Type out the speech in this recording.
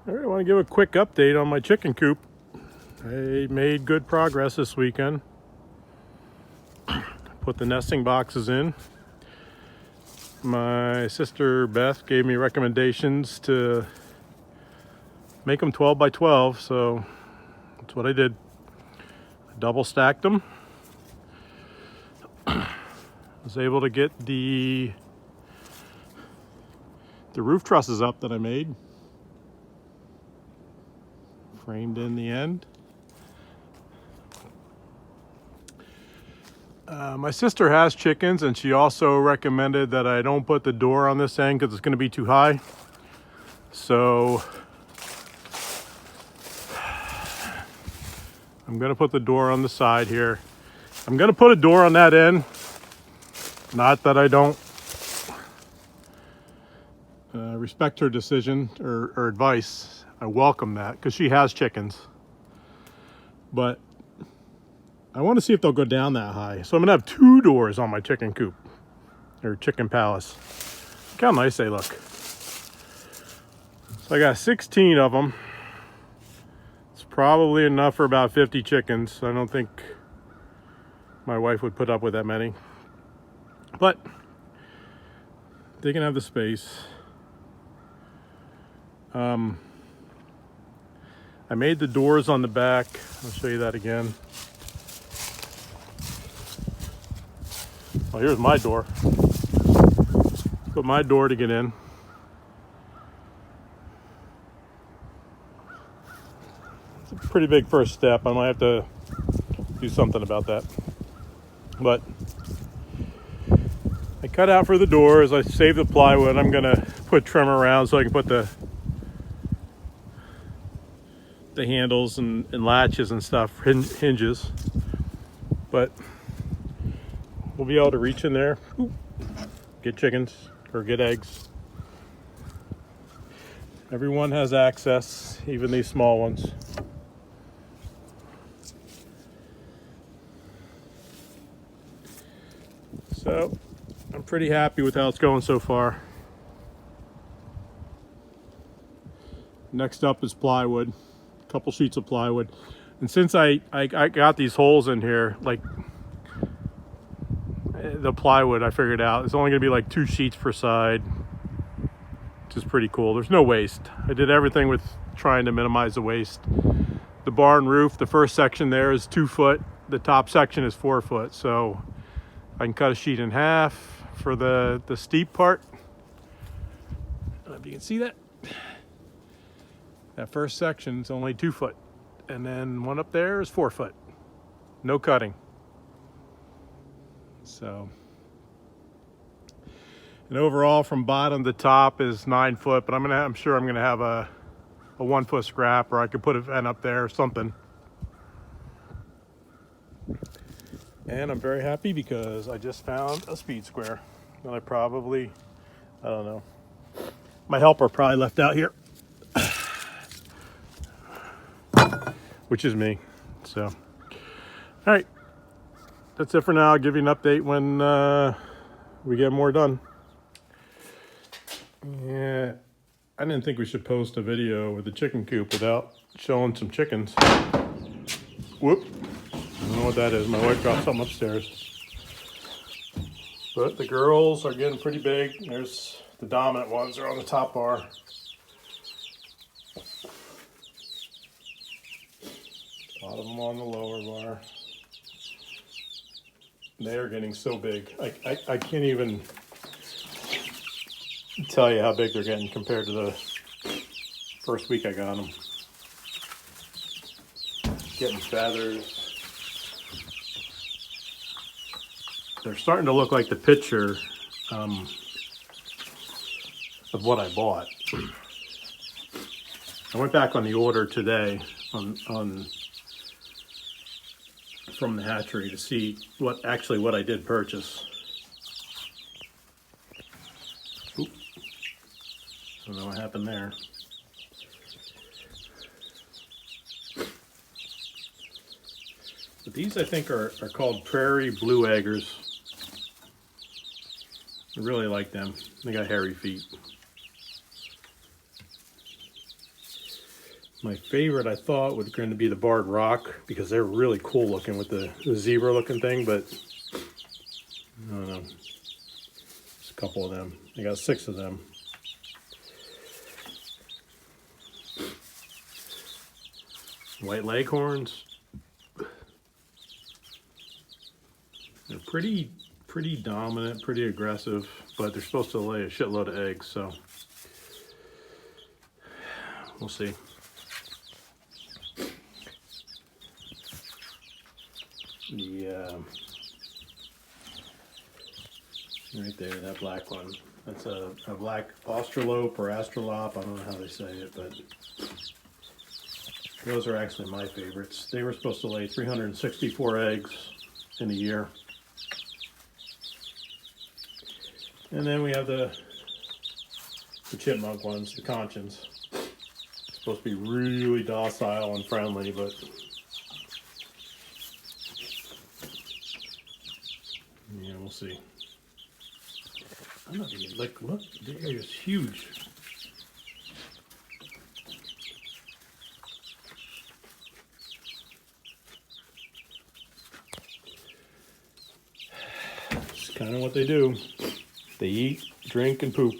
All right, I want to give a quick update on my chicken coop. I made good progress this weekend. Put the nesting boxes in. My sister Beth gave me recommendations to make them 12 by 12, so that's what I did. I double stacked them. Was able to get the roof trusses up that I made. Framed in the end. My sister has chickens, and she also recommended that I don't put the door on this end because it's going to be too high. So I'm going to put the door on the side here. I'm going to put a door on that end. Not that I don't respect her decision or advice. I welcome that because she has chickens. But I want to see if they'll go down that high. So I'm going to have 2 doors on my chicken coop, or chicken palace. Look how nice they look. So I got 16 of them. It's probably enough for about 50 chickens. I don't think my wife would put up with that many. But they can have the space. I made the doors on the back. I'll show you that again. Well, here's my door. Put my door to get in. It's a pretty big first step. I might have to do something about that. But I cut out for the doors. I saved the plywood. I'm gonna put trim around so I can put the handles and latches and stuff, hinges. But we'll be able to reach in there, get chickens or get eggs. Everyone has access, even these small ones. So I'm pretty happy with how it's going so far. Next up is plywood, a couple sheets of plywood. And since I got these holes in here, like the plywood, I figured out it's only gonna be like 2 sheets per side, which is pretty cool. There's no waste. I did everything with trying to minimize the waste. The barn roof, the first section there is 2 foot. The top section is 4 foot. So I can cut a sheet in half for the steep part. I don't know if you can see that. That first section is only 2 foot. And then one up there is 4 foot. No cutting. So, and overall from bottom to top is 9 foot, but I'm sure I'm gonna have a 1 foot scrap, or I could put a vent up there or something. And I'm very happy because I just found a speed square that I don't know. My helper probably left out here, which is me. So, all right. That's it for now. I'll give you an update when we get more done. Yeah, I didn't think we should post a video with the chicken coop without showing some chickens. Whoop. I don't know what that is. My wife got something upstairs. But the girls are getting pretty big. There's the dominant ones are on the top bar. A lot of them on the lower bar. They are getting so big. I can't even tell you how big they're getting compared to the first week I got them. Getting feathers. They're starting to look like the picture of what I bought. I went back on the order today from the hatchery to see what I did purchase. Oop. Don't know what happened there. But these I think are called prairie blue eggers. I really like them. They got hairy feet. My favorite, I thought, was going to be the barred rock because they're really cool looking with the zebra looking thing, but I don't know. Just a couple of them. I got 6 of them. White leghorns. They're pretty dominant, pretty aggressive, but they're supposed to lay a shitload of eggs, so we'll see. Right there, that black one. That's a black australope or astrolop. I don't know how they say it, but those are actually my favorites. They were supposed to lay 364 eggs in a year. And then we have the chipmunk ones, the conchins. Supposed to be really docile and friendly, but yeah, we'll see. I'm not even, like, look, the area is huge. It's kind of what they do. They eat, drink, and poop.